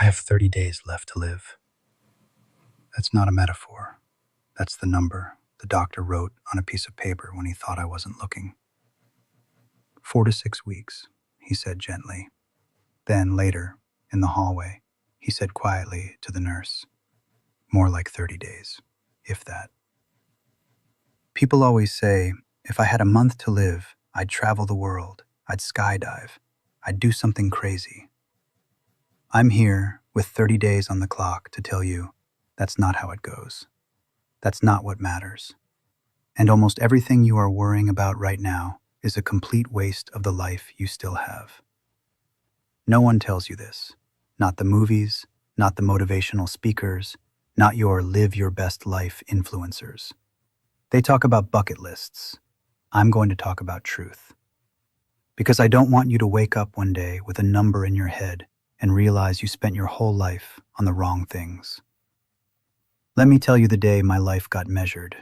I have 30 days left to live. That's not a metaphor. That's the number the doctor wrote on a piece of paper when he thought I wasn't looking. 4 to 6 weeks, he said gently. Then later, in the hallway, he said quietly to the nurse, more like 30 days, if that. People always say, if I had a month to live, I'd travel the world, I'd skydive, I'd do something crazy. I'm here with 30 days on the clock to tell you that's not how it goes. That's not what matters. And almost everything you are worrying about right now is a complete waste of the life you still have. No one tells you this. Not the movies, not the motivational speakers, not your live your best life influencers. They talk about bucket lists. I'm going to talk about truth. Because I don't want you to wake up one day with a number in your head and realize you spent your whole life on the wrong things. Let me tell you the day my life got measured.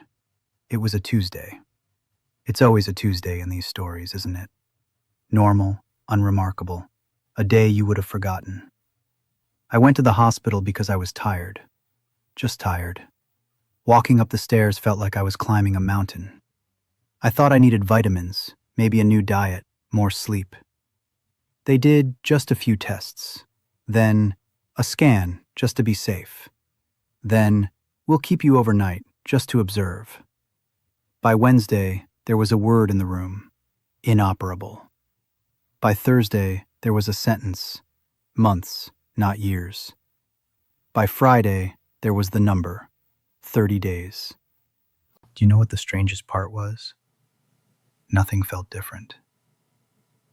It was a Tuesday. It's always a Tuesday in these stories, isn't it? Normal, unremarkable, a day you would have forgotten. I went to the hospital because I was tired. Just tired. Walking up the stairs felt like I was climbing a mountain. I thought I needed vitamins, maybe a new diet, more sleep. They did just a few tests. Then, a scan, just to be safe. Then, we'll keep you overnight, just to observe. By Wednesday, there was a word in the room. Inoperable. By Thursday, there was a sentence. Months, not years. By Friday, there was the number. 30 days. Do you know what the strangest part was? Nothing felt different.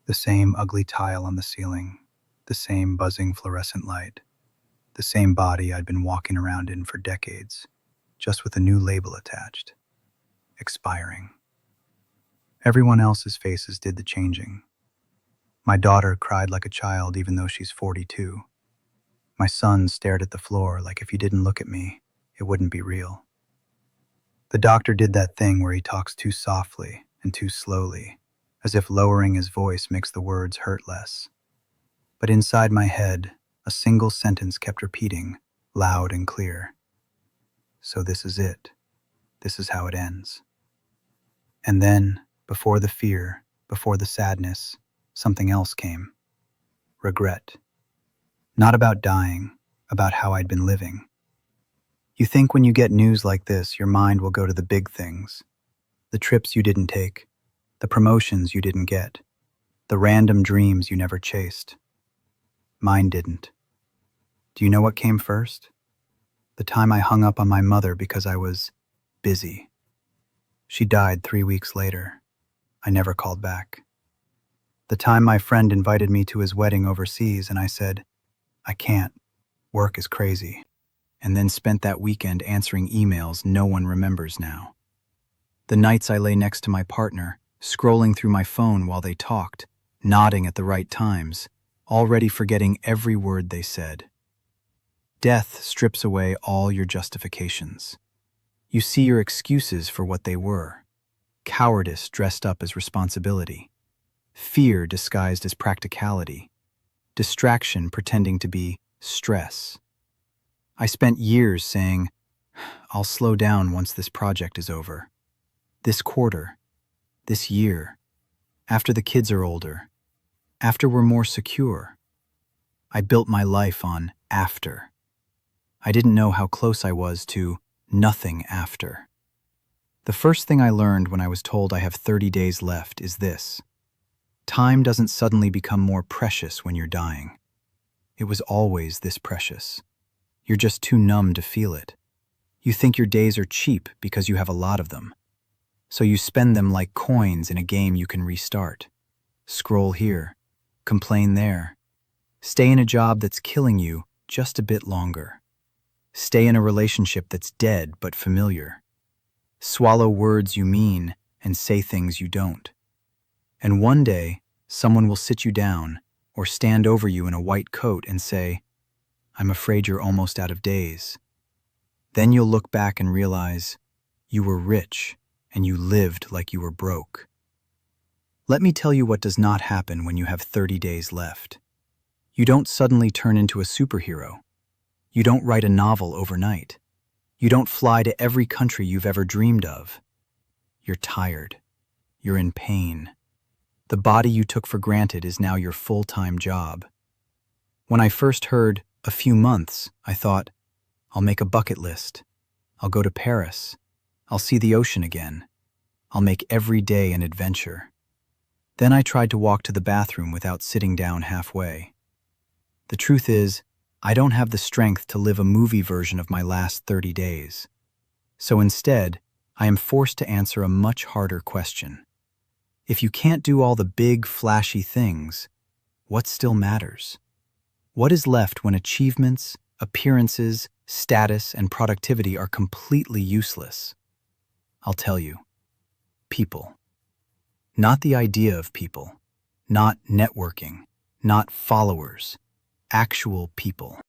The same ugly tile on the ceiling, the same buzzing fluorescent light, the same body I'd been walking around in for decades, just with a new label attached. Expiring. Everyone else's faces did the changing. My daughter cried like a child even though she's 42. My son stared at the floor like if he didn't look at me, it wouldn't be real. The doctor did that thing where he talks too softly and too slowly, as if lowering his voice makes the words hurt less. But inside my head, a single sentence kept repeating, loud and clear. So this is it. This is how it ends. And then, before the fear, before the sadness, something else came. Regret. Not about dying, about how I'd been living. You think when you get news like this, your mind will go to the big things. The trips you didn't take, the promotions you didn't get, the random dreams you never chased. Mine didn't. Do you know what came first? The time I hung up on my mother because I was busy. She died 3 weeks later. I never called back. The time my friend invited me to his wedding overseas and I said, I can't. Work is crazy. And then spent that weekend answering emails no one remembers now. The nights I lay next to my partner, scrolling through my phone while they talked, nodding at the right times, already forgetting every word they said. Death strips away all your justifications. You see your excuses for what they were. Cowardice dressed up as responsibility. Fear disguised as practicality. Distraction pretending to be stress. I spent years saying, I'll slow down once this project is over. This quarter. This year. After the kids are older. After we're more secure. I built my life on after. I didn't know how close I was to nothing after. The first thing I learned when I was told I have 30 days left is this. Time doesn't suddenly become more precious when you're dying. It was always this precious. You're just too numb to feel it. You think your days are cheap because you have a lot of them. So you spend them like coins in a game you can restart. Scroll here. Complain there. Stay in a job that's killing you just a bit longer. Stay in a relationship that's dead but familiar. Swallow words you mean and say things you don't. And one day, someone will sit you down or stand over you in a white coat and say, I'm afraid you're almost out of days. Then you'll look back and realize you were rich and you lived like you were broke. Let me tell you what does not happen when you have 30 days left. You don't suddenly turn into a superhero. You don't write a novel overnight. You don't fly to every country you've ever dreamed of. You're tired. You're in pain. The body you took for granted is now your full-time job. When I first heard a few months, I thought, I'll make a bucket list. I'll go to Paris. I'll see the ocean again. I'll make every day an adventure. Then I tried to walk to the bathroom without sitting down halfway. The truth is, I don't have the strength to live a movie version of my last 30 days. So instead, I am forced to answer a much harder question. If you can't do all the big, flashy things, what still matters? What is left when achievements, appearances, status, and productivity are completely useless? I'll tell you. People. Not the idea of people. Not networking. Not followers. Actual people.